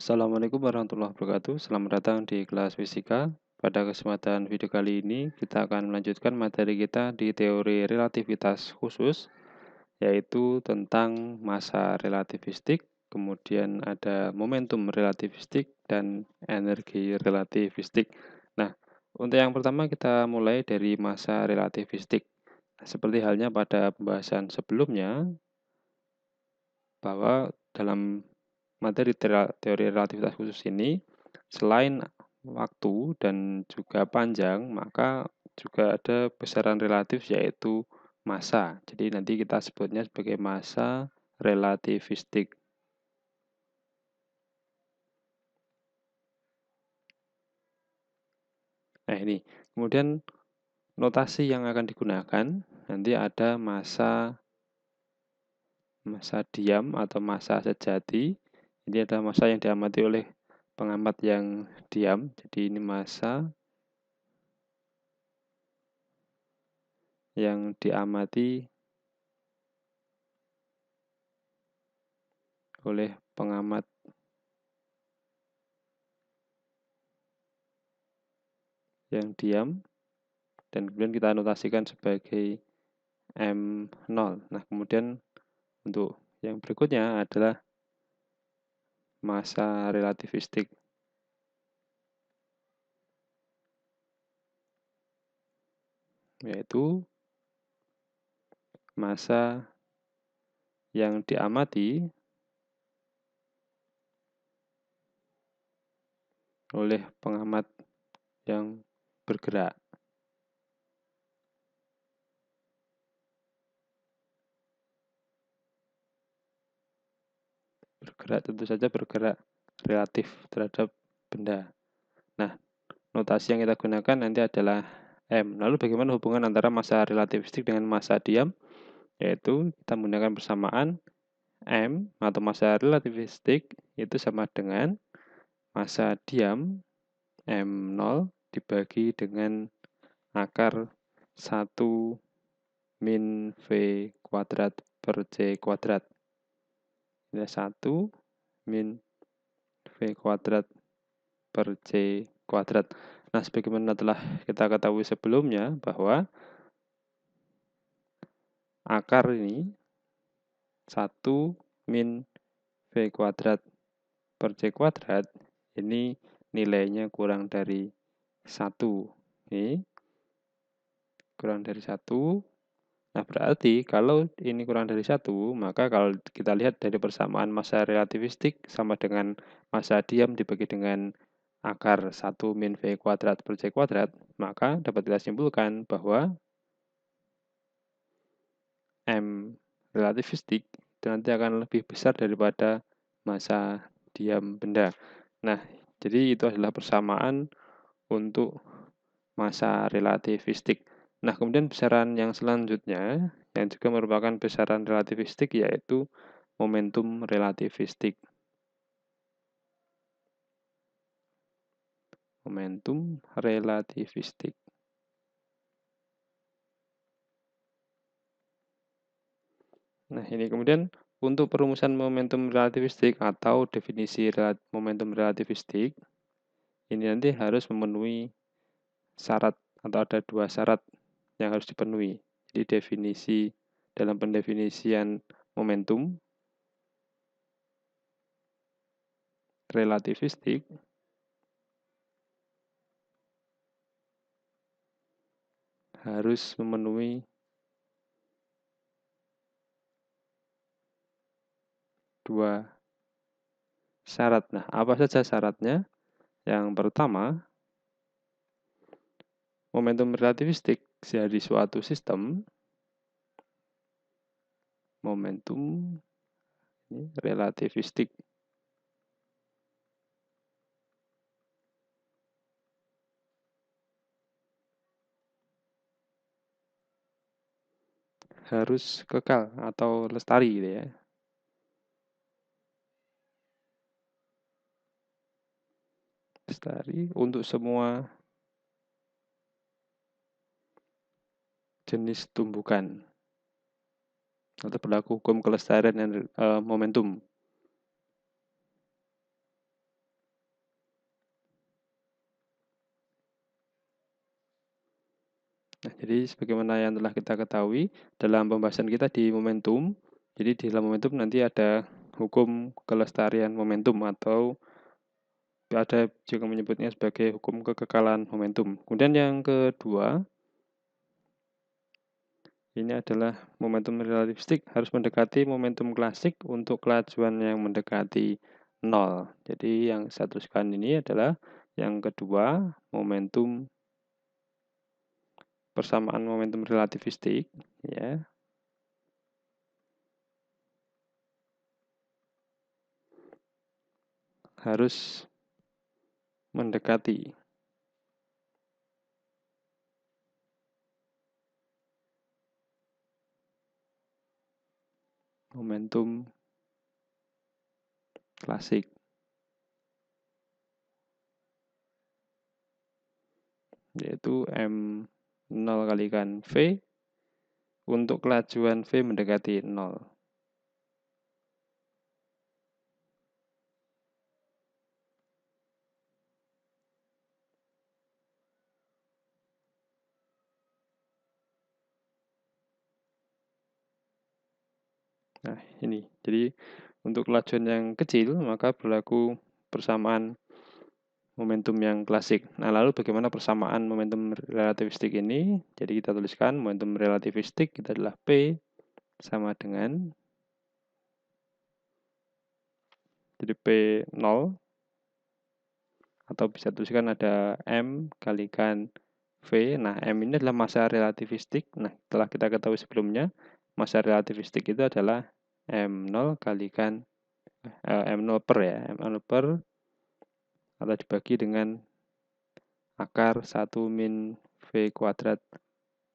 Assalamualaikum warahmatullahi wabarakatuh. Selamat datang di kelas fisika. Pada kesempatan video kali ini, kita akan melanjutkan materi kita di teori relativitas khusus, yaitu tentang massa relativistik, kemudian ada momentum relativistik, dan energi relativistik. Nah, untuk yang pertama kita mulai dari massa relativistik. Seperti halnya pada pembahasan sebelumnya, bahwa dalam materi teori relativitas khusus ini, selain waktu dan juga panjang, maka juga ada besaran relatif yaitu massa. Jadi nanti kita sebutnya sebagai massa relativistik. Nah ini, kemudian notasi yang akan digunakan, nanti ada massa diam atau massa sejati. Ini adalah massa yang diamati oleh pengamat yang diam. Jadi ini massa yang diamati oleh pengamat yang diam, dan kemudian kita anotasikan sebagai M0. Nah, kemudian untuk yang berikutnya adalah massa relativistik, yaitu massa yang diamati oleh pengamat yang bergerak. Bergerak tentu saja bergerak relatif terhadap benda. Nah, notasi yang kita gunakan nanti adalah M. Lalu bagaimana hubungan antara massa relativistik dengan massa diam? Yaitu kita menggunakan persamaan M atau massa relativistik itu sama dengan massa diam M0 dibagi dengan akar 1 min V kuadrat per C kuadrat. Ini 1 min V kuadrat per C kuadrat. Nah, sebagaimana telah kita ketahui sebelumnya bahwa akar ini 1 min V kuadrat per C kuadrat ini nilainya kurang dari 1. Ini kurang dari 1. Nah, berarti kalau ini kurang dari 1, maka kalau kita lihat dari persamaan massa relativistik sama dengan massa diam dibagi dengan akar 1 min V kuadrat per C kuadrat, maka dapat kita simpulkan bahwa M relativistik itu nanti akan lebih besar daripada massa diam benda. Nah, jadi itu adalah persamaan untuk massa relativistik. Nah, kemudian besaran yang selanjutnya yang juga merupakan besaran relativistik yaitu momentum relativistik. Momentum relativistik. Nah, ini kemudian untuk perumusan momentum relativistik atau definisi momentum relativistik, ini nanti harus memenuhi syarat atau ada 2 syarat yang harus dipenuhi. Jadi definisi dalam pendefinisian momentum relativistik harus memenuhi 2 syarat. Nah, apa saja syaratnya? Yang pertama, momentum relativistik dari suatu sistem, momentum relativistik harus kekal atau lestari gitu ya. Lestari untuk semua jenis tumbukan atau berlaku hukum kelestarian dan momentum. Nah, jadi sebagaimana yang telah kita ketahui dalam pembahasan kita di momentum, jadi di dalam momentum nanti ada hukum kelestarian momentum atau ada juga menyebutnya sebagai hukum kekekalan momentum. Kemudian yang kedua, ini adalah momentum relativistik harus mendekati momentum klasik untuk kelajuan yang mendekati 0. Jadi yang saya tuliskan ini adalah yang kedua, persamaan momentum relativistik, ya, harus mendekati momentum klasik, yaitu M0 kalikan V untuk kelajuan V mendekati 0. Nah, ini. Jadi untuk kelajuan yang kecil maka berlaku persamaan momentum yang klasik. Nah, lalu bagaimana persamaan momentum relativistik ini? Jadi kita tuliskan momentum relativistik kita adalah P sama dengan, jadi P0, atau bisa tuliskan ada M kalikan V. Nah, M ini adalah massa relativistik. Nah, telah kita ketahui sebelumnya, massa relativistik itu adalah M0 kalikan M0 per ya, M0 per atau dibagi dengan akar 1 min V kuadrat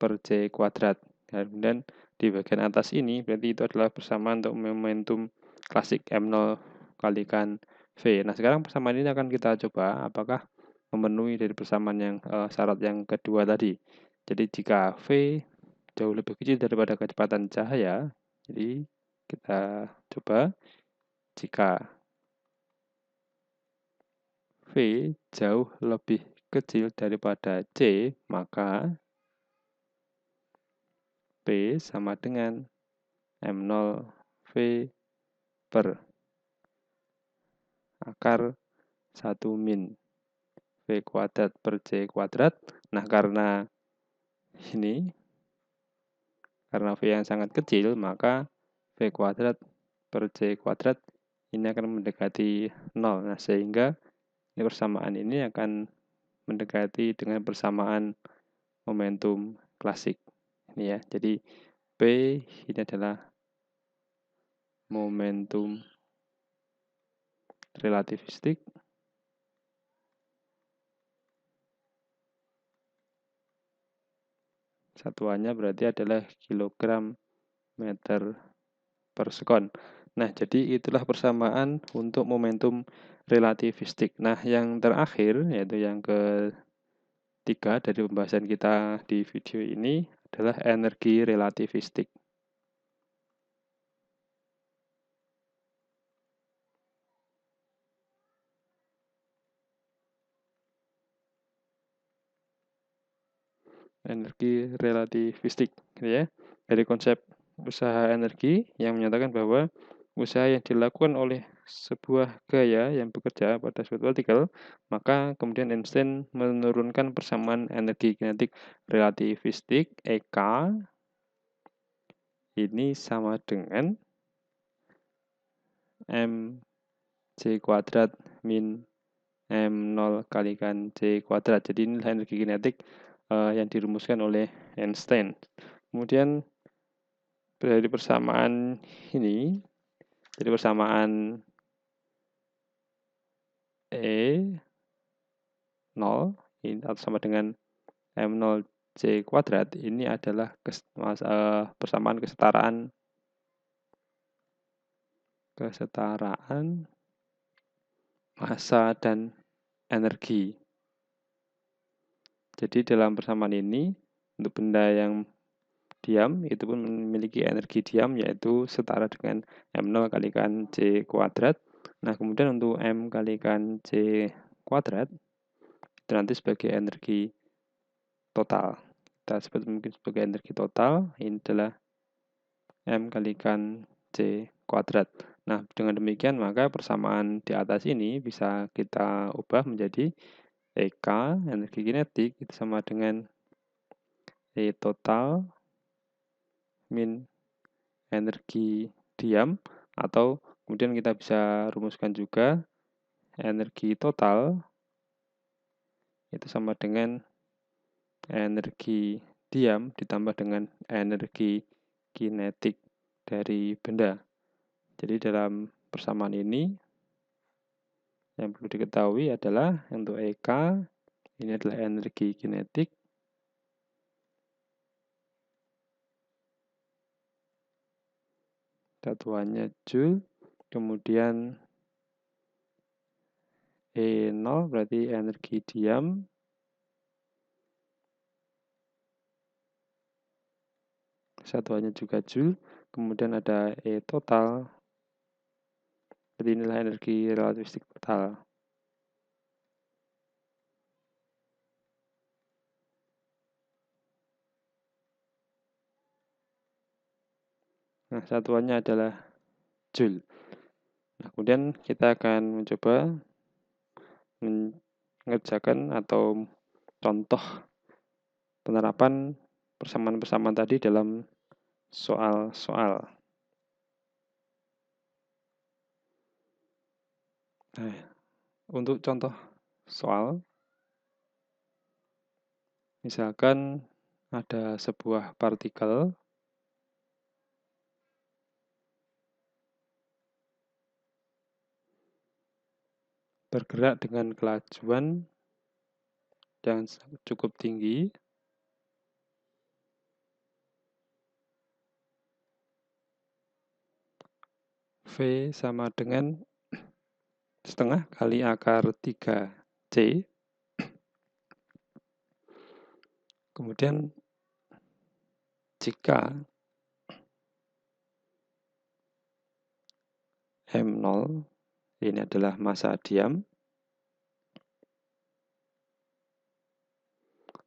per C kuadrat. Kemudian di bagian atas ini berarti itu adalah persamaan untuk momentum klasik M0 kalikan V. Nah, sekarang persamaan ini akan kita coba apakah memenuhi dari persamaan yang syarat yang kedua tadi. Jadi jika V jauh lebih kecil daripada kecepatan cahaya, jadi kita coba jika V jauh lebih kecil daripada C, maka P sama dengan M0 V per akar 1 min V kuadrat per C kuadrat. Nah, karena V yang sangat kecil, maka V kuadrat per C kuadrat ini akan mendekati 0. Nah, sehingga persamaan ini akan mendekati dengan persamaan momentum klasik. Ini ya, jadi P ini adalah momentum relativistik. Satuannya berarti adalah kilogram meter per sekon. Nah, jadi itulah persamaan untuk momentum relativistik. Nah, yang terakhir, yaitu yang ketiga dari pembahasan kita di video ini adalah energi relativistik. Energi relativistik, gitu ya. Dari konsep usaha energi yang menyatakan bahwa usaha yang dilakukan oleh sebuah gaya yang bekerja pada suatu partikel, maka kemudian Einstein menurunkan persamaan energi kinetik relativistik EK ini sama dengan mc kuadrat min M0 kalikan C kuadrat. Jadi inilah energi kinetik yang dirumuskan oleh Einstein. Kemudian dari persamaan ini, jadi persamaan E0 ini atau sama dengan M0 C kuadrat ini adalah persamaan kesetaraan massa dan energi. Jadi dalam persamaan ini untuk benda yang diam itu pun memiliki energi diam yaitu setara dengan M0 kalikan C kuadrat. Nah, kemudian untuk M kalikan C kuadrat itu nanti sebagai energi total. kita sebut mungkin sebagai energi total, ini adalah M kalikan C kuadrat. Nah, dengan demikian maka persamaan di atas ini bisa kita ubah menjadi EK, energi kinetik, itu sama dengan E total min energi diam, atau kemudian kita bisa rumuskan juga energi total itu sama dengan energi diam ditambah dengan energi kinetik dari benda. Jadi dalam persamaan ini yang perlu diketahui adalah untuk EK ini adalah energi kinetik satuannya Joule, kemudian E0 berarti energi diam satuannya juga Joule, kemudian ada E total, jadi inilah energi relativistik total. Nah, satuannya adalah Joule. Nah, kemudian kita akan mencoba mengerjakan atau contoh penerapan persamaan-persamaan tadi dalam soal-soal. Nah, untuk contoh soal, misalkan ada sebuah partikel bergerak dengan kelajuan yang cukup tinggi V sama dengan setengah kali akar 3C. Kemudian jika M0 ini adalah massa diam,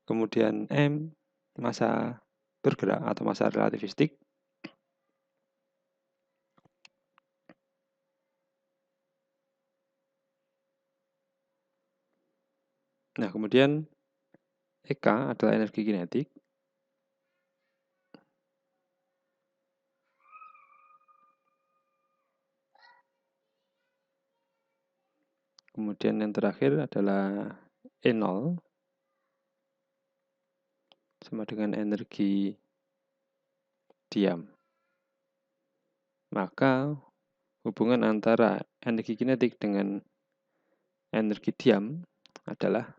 kemudian M massa bergerak atau massa relativistik, nah kemudian EK adalah energi kinetik, kemudian yang terakhir adalah E0 sama dengan energi diam. Maka hubungan antara energi kinetik dengan energi diam adalah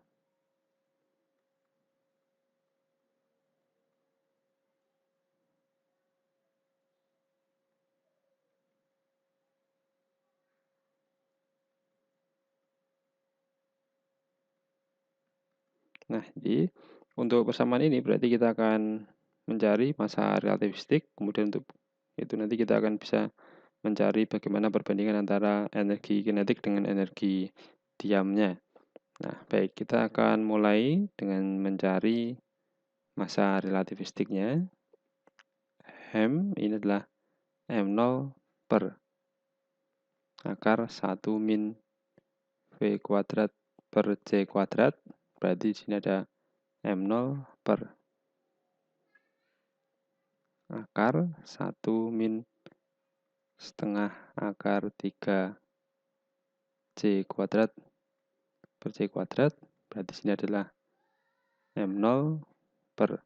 nah, jadi untuk persamaan ini berarti kita akan mencari massa relativistik, kemudian untuk itu nanti kita akan bisa mencari bagaimana perbandingan antara energi kinetik dengan energi diamnya. Nah, baik, kita akan mulai dengan mencari massa relativistiknya. M ini adalah M0 per akar 1 min V kuadrat per C kuadrat. Berarti di sini ada M0 per akar 1 min setengah akar 3 C kuadrat per C kuadrat. Berarti di sini adalah M0 per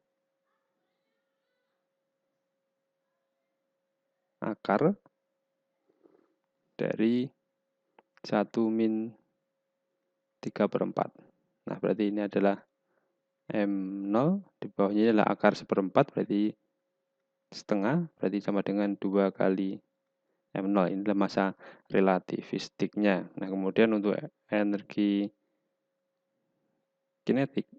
akar dari 1 min 3/4. Nah, berarti ini adalah M0, di bawahnya adalah akar 1/4, berarti setengah, berarti sama dengan 2 kali M0. Ini adalah massa relativistiknya. Nah, kemudian untuk energi kinetik,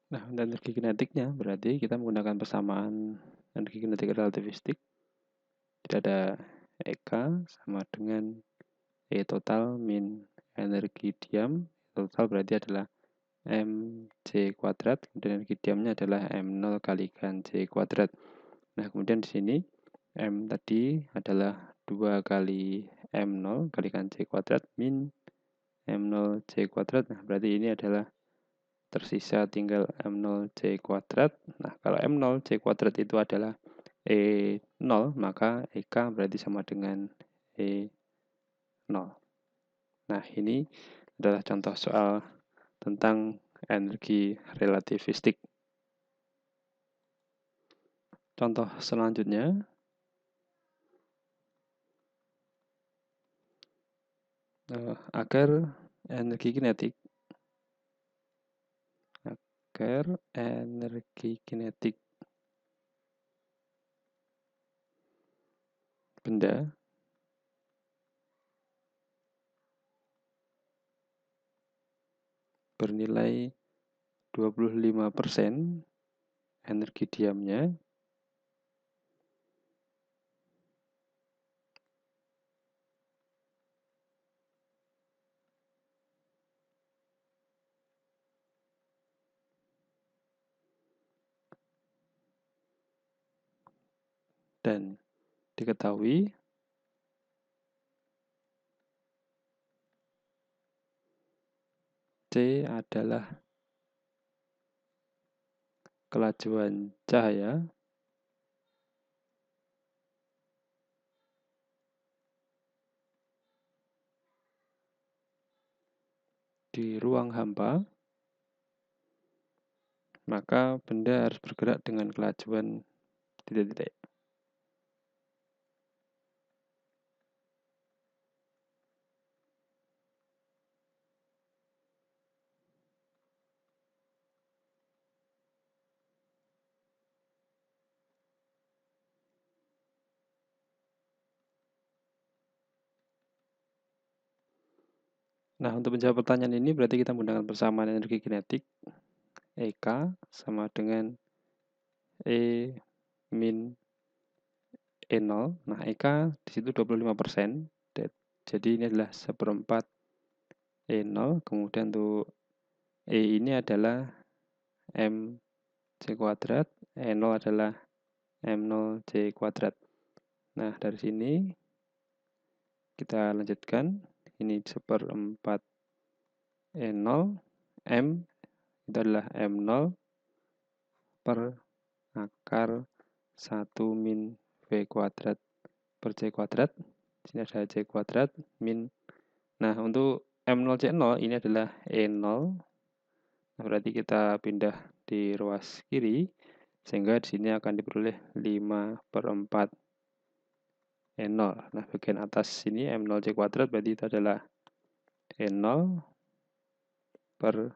nah, untuk energi kinetiknya berarti kita menggunakan persamaan energi kinetik relativistik. Tidak ada EK sama dengan E total min energi diam. Total berarti adalah mc kuadrat. Kemudian energi diamnya adalah M0 kalikan C kuadrat. Nah, kemudian di sini M tadi adalah 2 kali M0 kalikan C kuadrat min M0 C kuadrat. Nah, berarti ini adalah tersisa tinggal M0 C kuadrat. Nah, kalau M0 C kuadrat itu adalah E0, maka EK berarti sama dengan E0. Nah, ini adalah contoh soal tentang energi relativistik. Contoh selanjutnya, agar energi kinetik benda bernilai 25% energi diamnya dan diketahui C adalah kelajuan cahaya di ruang hampa, maka benda harus bergerak dengan kelajuan titik-titik. Nah, untuk menjawab pertanyaan ini berarti kita menggunakan persamaan energi kinetik EK sama dengan E min E0. Nah, EK di situ 25%. Jadi ini adalah 1/4 E0. Kemudian untuk E ini adalah M C kuadrat, E0 adalah M0 C kuadrat. Nah, dari sini kita lanjutkan. Ini 1/4 E0, M itu adalah M0 per akar 1 min V kuadrat per C kuadrat. Sini ada C kuadrat min. Nah, untuk M0 C0 ini adalah E0. Nah, berarti kita pindah di ruas kiri, sehingga di sini akan diperoleh 5/4 E0. Nah, bagian atas sini M0 C kuadrat berarti itu adalah E0 per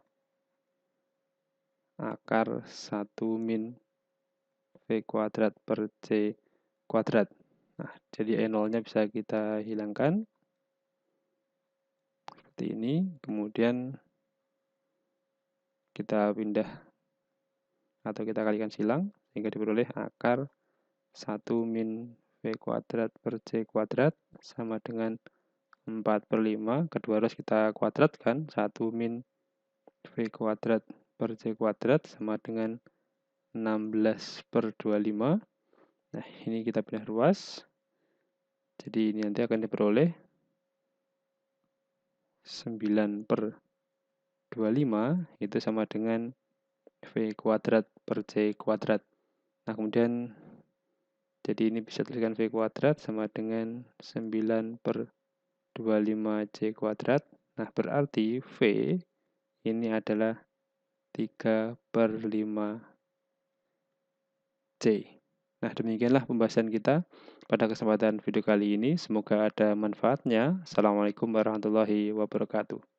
akar 1 min V kuadrat per C kuadrat. Nah, jadi E0-nya bisa kita hilangkan. Seperti ini. Kemudian kita pindah atau kita kalikan silang, sehingga diperoleh akar 1 min V kuadrat per C kuadrat sama dengan 4/5. Kedua harus kita kuadratkan. 1 min V kuadrat per C kuadrat sama dengan 16/25. Nah, ini kita pindah ruas. Jadi ini nanti akan diperoleh 9/25 itu sama dengan V kuadrat per C kuadrat. Nah, kemudian jadi ini bisa tuliskan V kuadrat sama dengan 9/25 C kuadrat. Nah, berarti V ini adalah 3/5 C. Nah, demikianlah pembahasan kita pada kesempatan video kali ini. Semoga ada manfaatnya. Assalamualaikum warahmatullahi wabarakatuh.